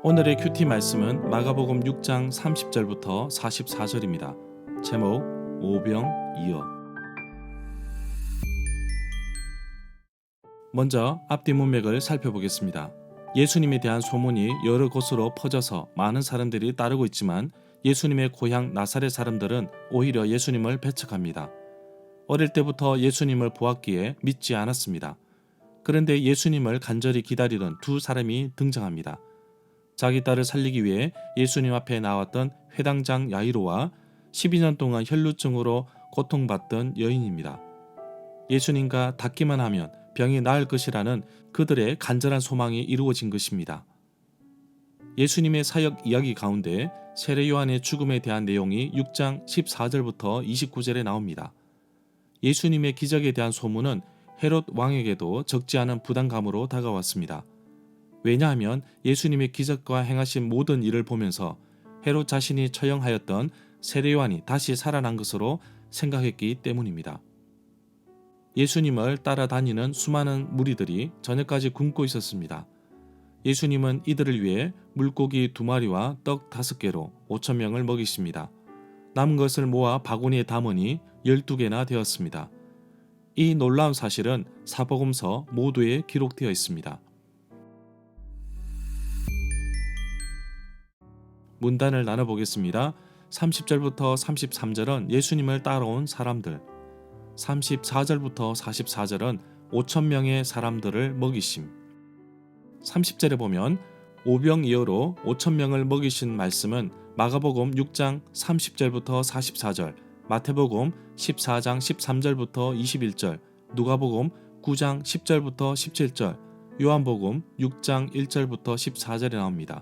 오늘의 큐티 말씀은 마가복음 6장 30절부터 44절입니다. 제목 오병이어. 먼저 앞뒤 문맥을 살펴보겠습니다. 예수님에 대한 소문이 여러 곳으로 퍼져서 많은 사람들이 따르고 있지만 예수님의 고향 나사렛 사람들은 오히려 예수님을 배척합니다. 어릴 때부터 예수님을 보았기에 믿지 않았습니다. 그런데 예수님을 간절히 기다리던 두 사람이 등장합니다. 자기 딸을 살리기 위해 예수님 앞에 나왔던 회당장 야이로와 12년 동안 혈루증으로 고통받던 여인입니다. 예수님과 닿기만 하면 병이 나을 것이라는 그들의 간절한 소망이 이루어진 것입니다. 예수님의 사역 이야기 가운데 세례 요한의 죽음에 대한 내용이 6장 14절부터 29절에 나옵니다. 예수님의 기적에 대한 소문은 헤롯 왕에게도 적지 않은 부담감으로 다가왔습니다. 왜냐하면 예수님의 기적과 행하신 모든 일을 보면서 헤롯 자신이 처형하였던 세례 요한이 다시 살아난 것으로 생각했기 때문입니다. 예수님을 따라다니는 수많은 무리들이 저녁까지 굶고 있었습니다. 예수님은 이들을 위해 물고기 2마리와 떡 5개로 5,000명을 먹이십니다. 남은 것을 모아 바구니에 담으니 12개나 되었습니다. 이 놀라운 사실은 사복음서 모두에 기록되어 있습니다. 문단을 나눠보겠습니다. 30절부터 33절은 예수님을 따라온 사람들, 34절부터 44절은 5,000명의 사람들을 먹이심, 30절에 보면 오병이어로 5,000명을 먹이신 말씀은 마가복음 6장 30절부터 44절, 마태복음 14장 13절부터 21절, 누가복음 9장 10절부터 17절, 요한복음 6장 1절부터 14절에 나옵니다.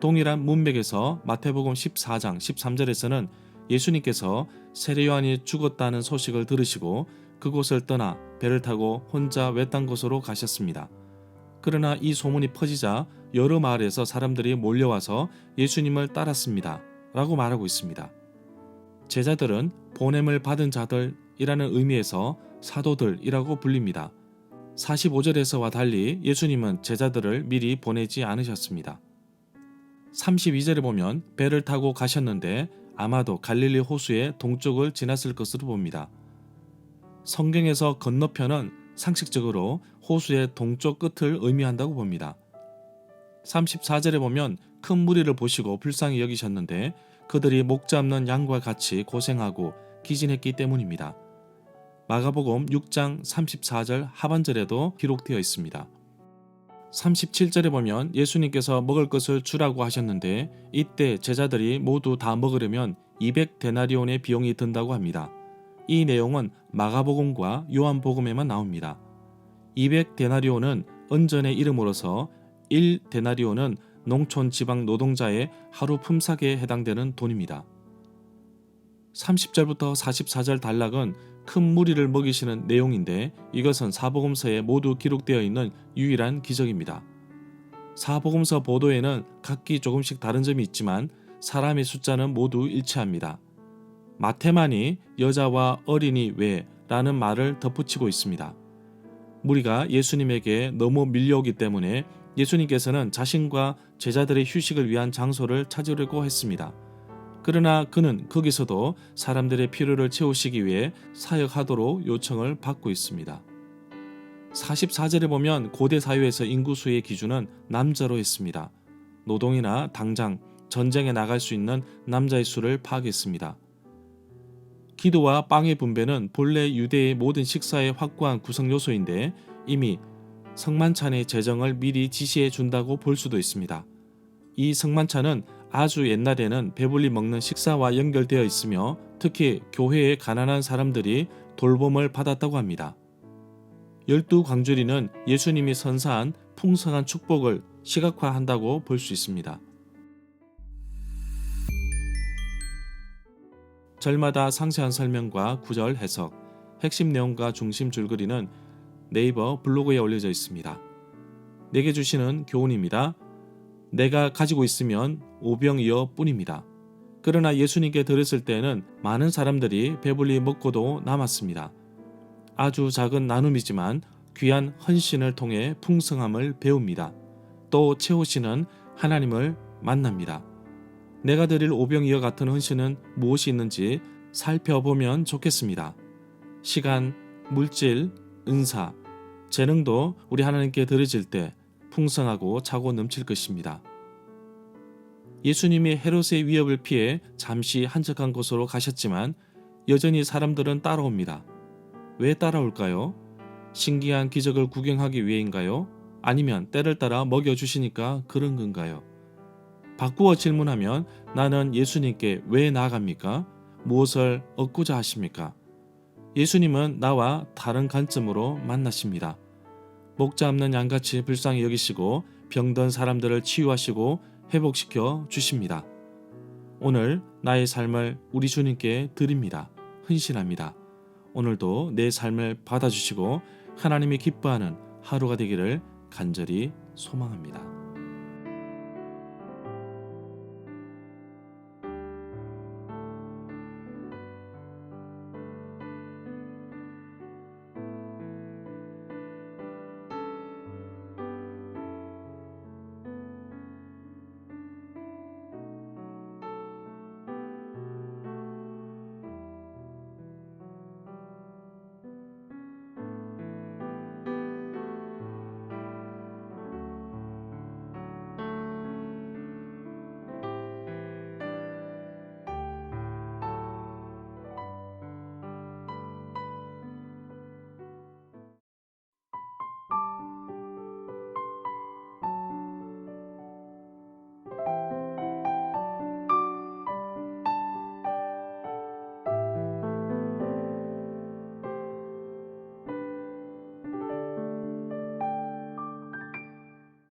동일한 문맥에서 마태복음 14장 13절에서는 예수님께서 세례 요한이 죽었다는 소식을 들으시고 그곳을 떠나 배를 타고 혼자 외딴 곳으로 가셨습니다. 그러나 이 소문이 퍼지자 여러 마을에서 사람들이 몰려와서 예수님을 따랐습니다. 라고 말하고 있습니다. 제자들은 보냄을 받은 자들이라는 의미에서 사도들이라고 불립니다. 45절에서와 달리 예수님은 제자들을 미리 보내지 않으셨습니다. 32절에 보면 배를 타고 가셨는데 아마도 갈릴리 호수의 동쪽을 지났을 것으로 봅니다. 성경에서 건너편은 상식적으로 호수의 동쪽 끝을 의미한다고 봅니다. 34절에 보면 큰 무리를 보시고 불쌍히 여기셨는데 그들이 목 잡는 양과 같이 고생하고 기진했기 때문입니다. 마가복음 6장 34절 하반절에도 기록되어 있습니다. 37절에 보면 예수님께서 먹을 것을 주라고 하셨는데 이때 제자들이 모두 다 먹으려면 200데나리온의 비용이 든다고 합니다. 이 내용은 마가복음과 요한복음에만 나옵니다. 200데나리온은 은전의 이름으로서 1데나리온은 농촌 지방 노동자의 하루 품삯에 해당되는 돈입니다. 30절부터 44절 단락은 큰 무리를 먹이시는 내용인데 이것은 사복음서에 모두 기록되어 있는 유일한 기적입니다. 사복음서 보도에는 각기 조금씩 다른 점이 있지만 사람의 숫자는 모두 일치합니다. 마태만이 여자와 어린이 외라는 말을 덧붙이고 있습니다. 무리가 예수님에게 너무 밀려오기 때문에 예수님께서는 자신과 제자들의 휴식을 위한 장소를 찾으려고 했습니다. 그러나 그는 거기서도 사람들의 필요를 채우시기 위해 사역하도록 요청을 받고 있습니다. 44절에 보면 고대 사회에서 인구수의 기준은 남자로 했습니다. 노동이나 당장 전쟁에 나갈 수 있는 남자의 수를 파악했습니다. 기도와 빵의 분배는 본래 유대의 모든 식사의 확고한 구성 요소인데 이미 성만찬의 제정을 미리 지시해 준다고 볼 수도 있습니다. 이 성만찬은 아주 옛날에는 배불리 먹는 식사와 연결되어 있으며 특히 교회의 가난한 사람들이 돌봄을 받았다고 합니다. 12광주리는 예수님이 선사한 풍성한 축복을 시각화한다고 볼 수 있습니다. 절마다 상세한 설명과 구절 해석, 핵심 내용과 중심 줄거리는 네이버 블로그에 올려져 있습니다. 내게 주시는 교훈입니다. 내가 가지고 있으면 오병이어 뿐입니다. 그러나 예수님께 드렸을 때에는 많은 사람들이 배불리 먹고도 남았습니다. 아주 작은 나눔이지만 귀한 헌신을 통해 풍성함을 배웁니다. 또 채우시는 하나님을 만납니다. 내가 드릴 오병이어 같은 헌신은 무엇이 있는지 살펴보면 좋겠습니다. 시간, 물질, 은사, 재능도 우리 하나님께 드려질 때 풍성하고 차고 넘칠 것입니다. 예수님이 헤롯의 위협을 피해 잠시 한적한 곳으로 가셨지만 여전히 사람들은 따라옵니다. 왜 따라올까요? 신기한 기적을 구경하기 위해인가요? 아니면 때를 따라 먹여주시니까 그런 건가요? 바꾸어 질문하면 나는 예수님께 왜 나아갑니까? 무엇을 얻고자 하십니까? 예수님은 나와 다른 관점으로 만나십니다. 목자 없는 양같이 불쌍히 여기시고 병든 사람들을 치유하시고 회복시켜 주십니다. 오늘 나의 삶을 우리 주님께 드립니다. 헌신합니다. 오늘도 내 삶을 받아주시고 하나님이 기뻐하는 하루가 되기를 간절히 소망합니다.